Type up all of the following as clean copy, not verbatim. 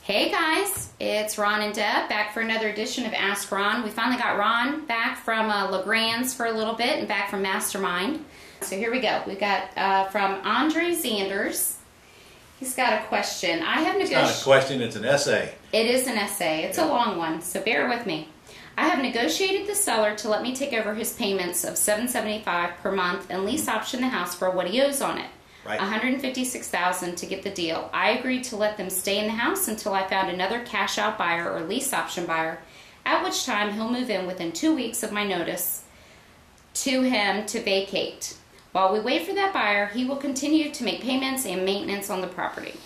Hey guys, it's Ron and Deb back for another edition of Ask Ron. We finally got Ron back from LeGrand's for a little bit and back from Mastermind. So here we go. We got from Andre Zanders. He's got a question. I have It's not a question, it's an essay. It is an essay. It's a long one, so bear with me. I have negotiated the seller to let me take over his payments of $775 per month and lease option the house for what he owes on it. Right. $156,000 to get the deal. I agreed to let them stay in the house until I found another cash out buyer or lease option buyer, at which time he'll move in within 2 weeks of my notice to him to vacate. While we wait for that buyer, he will continue to make payments and maintenance on the property.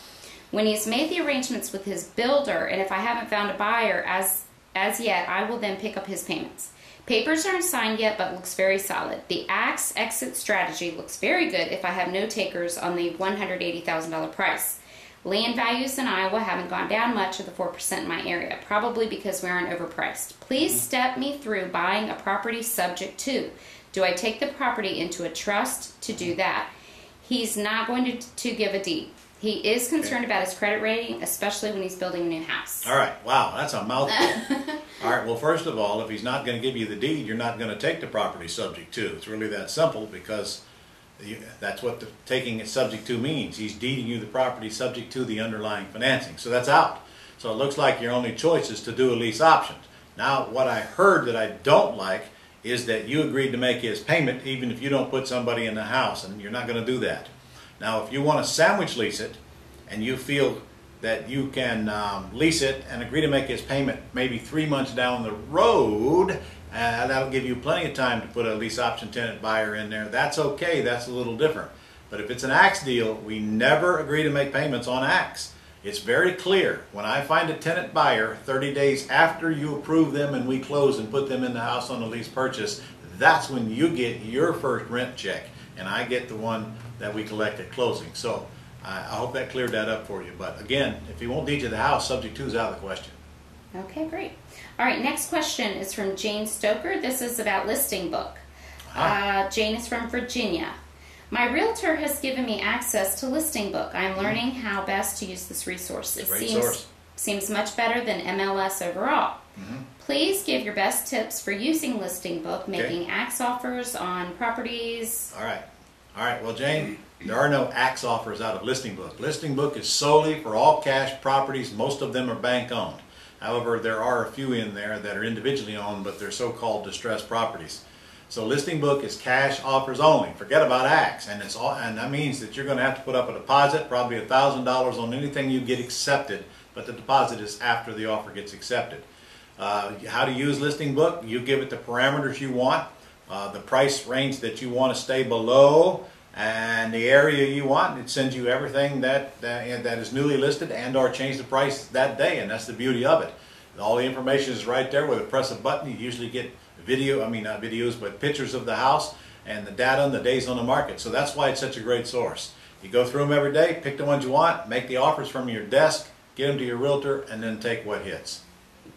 When he's made the arrangements with his builder, and if I haven't found a buyer as yet, I will then pick up his payments. Papers aren't signed yet, but looks very solid. The axe exit strategy looks very good if I have no takers on the $180,000 price. Land values in Iowa haven't gone down much of the 4% in my area, probably because we aren't overpriced. Please step me through buying a property subject to. Do I take the property into a trust to do that? He's not going to give a deed. He is concerned about his credit rating, especially when he's building a new house. All right, wow, that's a mouthful. All right, well, first of all, if he's not going to give you the deed, you're not going to take the property subject to. It's really that simple, because that's what the taking it subject to means. He's deeding you the property subject to the underlying financing. So that's out. So it looks like your only choice is to do a lease option. Now, what I heard that I don't like is that you agreed to make his payment even if you don't put somebody in the house, and you're not going to do that. Now, if you want to sandwich lease it, and you feel that you can lease it and agree to make his payment maybe 3 months down the road, that'll give you plenty of time to put a lease option tenant buyer in there. That's okay, that's a little different. But if it's an axe deal, we never agree to make payments on axe. It's very clear. When I find a tenant buyer 30 days after you approve them and we close and put them in the house on a lease purchase, that's when you get your first rent check, and I get the one that we collect at closing. So I hope that cleared that up for you. But again, if he won't deed you the house, subject to is out of the question. Okay, great. All right, next question is from Jane Stoker. This is about listing book. Jane is from Virginia. My realtor has given me access to listing book. I am learning how best to use this resource. It seems much better than MLS overall. Please give your best tips for using listing book, making axe offers on properties. All right, well, Jane, there are no axe offers out of listing book. Listing book is solely for all cash properties. Most of them are bank owned. However, there are a few in there that are individually owned, but they're so-called distressed properties. So listing book is cash offers only. Forget about axe, and that means that you're going to have to put up a deposit, probably $1,000 on anything you get accepted, but the deposit is after the offer gets accepted. How to use listing book? You give it the parameters you want, the price range that you want to stay below, and the area you want. It sends you everything that is newly listed and or change the price that day, and that's the beauty of it. All the information is right there. With a press a button, you usually get not videos, but pictures of the house and the data and the days on the market. So that's why it's such a great source. You go through them every day, pick the ones you want, make the offers from your desk, get them to your realtor, and then take what hits.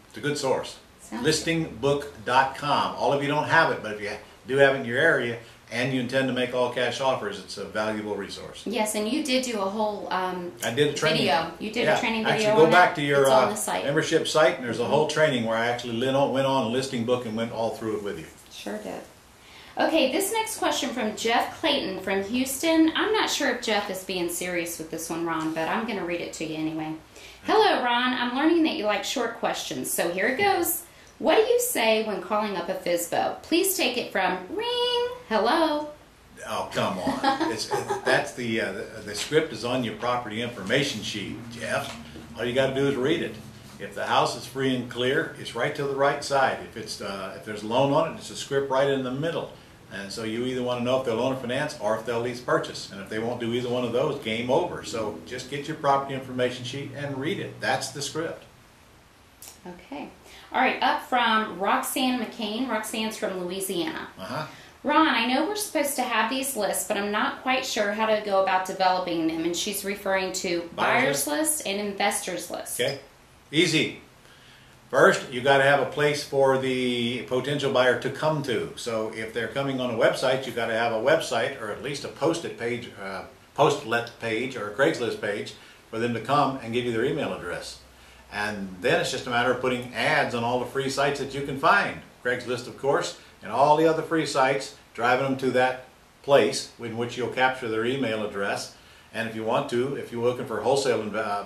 It's a good source. Listingbook.com. All of you don't have it, but if you do have it in your area and you intend to make all cash offers, it's a valuable resource. Yes, and you did do a whole I did a training video. You did a training video. Actually, go back to your site. membership site, and there's a whole training where I actually went on listing book and went all through it with you. Sure did. Okay, this next question from Jeff Clayton from Houston. I'm not sure if Jeff is being serious with this one, Ron, but I'm going to read it to you anyway. Hello, Ron. I'm learning that you like short questions, so here it goes. What do you say when calling up a FSBO? Please take it from ring, hello. Oh, come on. That's the script is on your property information sheet, Jeff. All you got to do is read it. If the house is free and clear, it's right to the right side. If there's a loan on it, it's a script right in the middle. And so you either want to know if they'll loan or finance or if they'll lease purchase. And if they won't do either one of those, game over. So just get your property information sheet and read it. That's the script. Okay. All right, up from Roxanne McCain. Roxanne's from Louisiana. Ron, I know we're supposed to have these lists, but I'm not quite sure how to go about developing them. And she's referring to buyer's list and investor's list. Okay, easy. First, you got to have a place for the potential buyer to come to. So if they're coming on a website, you got to have a website or at least a post-it page, post-let page or a Craigslist page for them to come and give you their email address. And then it's just a matter of putting ads on all the free sites that you can find. Craigslist, of course, and all the other free sites, driving them to that place in which you'll capture their email address. And if you want to, if you're looking for wholesale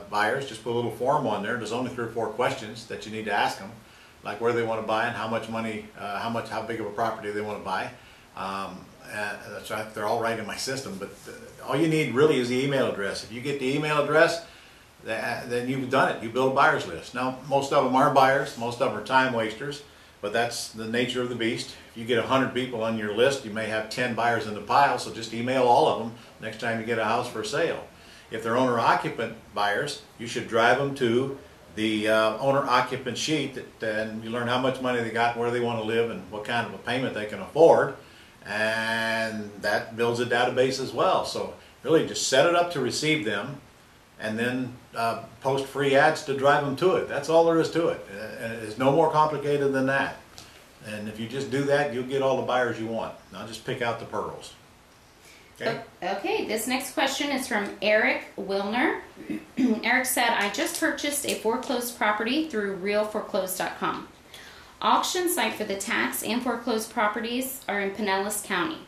buyers, just put a little form on there. There's only 3 or 4 questions that you need to ask them, like where they want to buy and how much money, how big of a property they want to buy. That's right, they're all right in my system, but all you need really is the email address. If you get the email address, then you've done it. You build a buyer's list. Now, most of them are buyers, most of them are time wasters, but that's the nature of the beast. If you get 100 people on your list, you may have 10 buyers in the pile, so just email all of them next time you get a house for sale. If they're owner-occupant buyers, you should drive them to the owner-occupant sheet, and you learn how much money they got, where they want to live, and what kind of a payment they can afford, and that builds a database as well. So really just set it up to receive them, and then post free ads to drive them to it. That's all there is to it. And it's no more complicated than that. And if you just do that, you'll get all the buyers you want. Now just pick out the pearls. Okay? Okay, this next question is from Eric Wilner. Eric said, I just purchased a foreclosed property through realforeclosed.com. Auction site for the tax and foreclosed properties are in Pinellas County.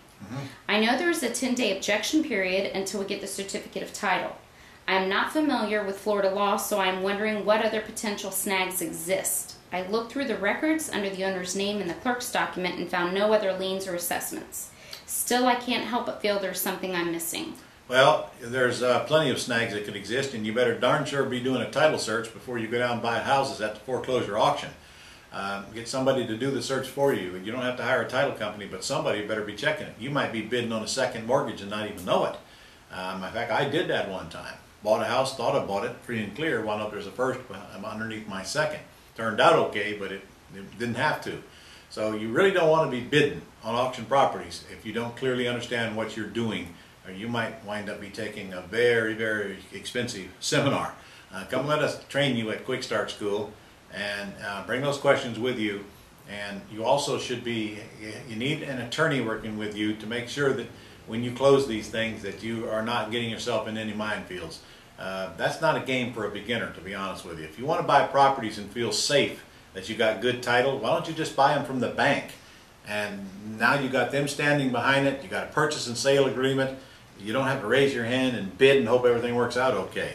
I know there is a 10-day objection period until we get the certificate of title. I am not familiar with Florida law, so I am wondering what other potential snags exist. I looked through the records under the owner's name in the clerk's document and found no other liens or assessments. Still, I can't help but feel there's something I'm missing. Well, there's plenty of snags that could exist, and you better darn sure be doing a title search before you go down and buy houses at the foreclosure auction. Get somebody to do the search for you. You don't have to hire a title company, but somebody better be checking it. You might be bidding on a second mortgage and not even know it. In fact, I did that one time. Bought a house, thought I bought it free and clear, wound up there's a first underneath my second. Turned out okay, but it didn't have to. So you really don't want to be bidding on auction properties if you don't clearly understand what you're doing, or you might wind up taking a very, very expensive seminar. Come let us train you at Quick Start School, and bring those questions with you. And you also should be, you need an attorney working with you to make sure that when you close these things that you are not getting yourself in any minefields. That's not a game for a beginner, to be honest with you. If you want to buy properties and feel safe that you got good title, why don't you just buy them from the bank? And now you got them standing behind it, you got a purchase and sale agreement, you don't have to raise your hand and bid and hope everything works out okay.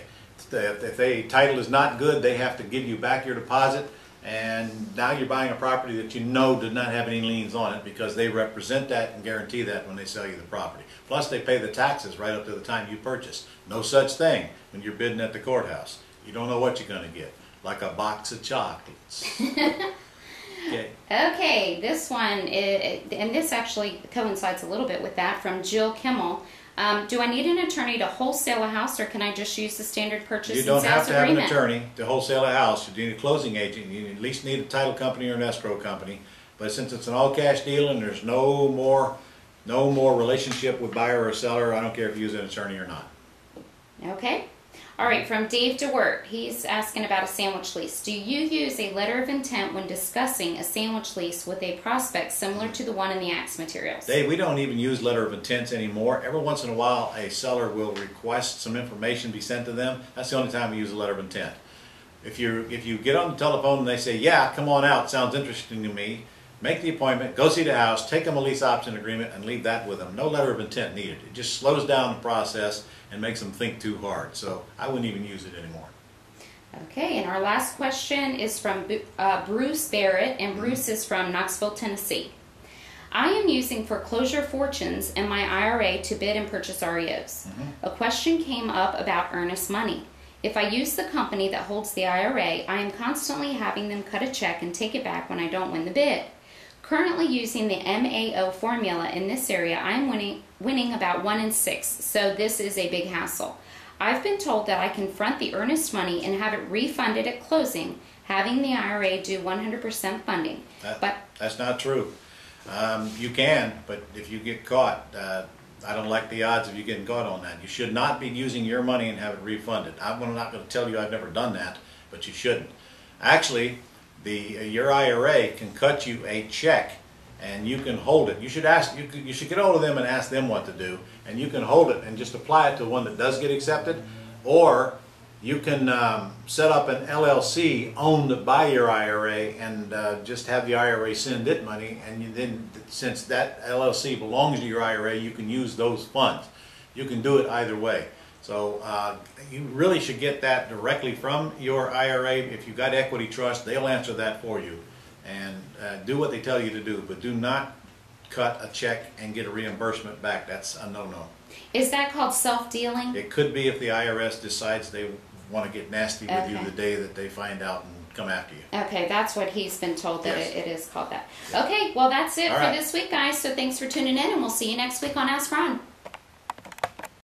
If the title is not good, they have to give you back your deposit, and now you're buying a property that you know did not have any liens on it, because they represent that and guarantee that when they sell you the property. Plus they pay the taxes right up to the time you purchase. No such thing when you're bidding at the courthouse. You don't know what you're going to get. Like a box of chocolates. Okay. Okay, this one, and this actually coincides a little bit with that, from Jill Kimmel. Do I need an attorney to wholesale a house, or can I just use the standard purchase and sales agreement? You don't have to have an attorney to wholesale a house. You need a closing agent. You at least need a title company or an escrow company. But since it's an all-cash deal and there's no more relationship with buyer or seller, I don't care if you use an attorney or not. Okay. All right, from Dave DeWert. He's asking about a sandwich lease. Do you use a letter of intent when discussing a sandwich lease with a prospect similar to the one in the Axe materials? Dave, we don't even use letter of intents anymore. Every once in a while, a seller will request some information be sent to them. That's the only time we use a letter of intent. If you get on the telephone and they say, yeah, come on out, sounds interesting to me, make the appointment, go see the house, take them a lease option agreement, and leave that with them. No letter of intent needed. It just slows down the process and makes them think too hard. So I wouldn't even use it anymore. Okay, and our last question is from Bruce Barrett, and Bruce is from Knoxville, Tennessee. I am using Foreclosure Fortunes and my IRA to bid and purchase REOs. A question came up about earnest money. If I use the company that holds the IRA, I am constantly having them cut a check and take it back when I don't win the bid. Currently using the MAO formula in this area, I am winning about 1 in 6, so this is a big hassle. I've been told that I can front the earnest money and have it refunded at closing, having the IRA do 100% funding. That's not true. You can, but if you get caught, I don't like the odds of you getting caught on that. You should not be using your money and have it refunded. I'm not going to tell you I've never done that, but you shouldn't. Actually, your IRA can cut you a check and you can hold it. You should get hold of them and ask them what to do, and you can hold it and just apply it to one that does get accepted, or You can set up an LLC owned by your IRA and just have the IRA send it money, and then since that LLC belongs to your IRA, you can use those funds. You can do it either way. So you really should get that directly from your IRA. If you've got equity trust, they'll answer that for you. And do what they tell you to do, but do not cut a check and get a reimbursement back. That's a no-no. Is that called self-dealing? It could be if the IRS decides they want to get nasty with Okay. you the day that they find out and come after you. Okay, that's what he's been told, that Yes. it is called that. Okay, well that's it All for right. this week, guys. So thanks for tuning in, and we'll see you next week on Ask Ron.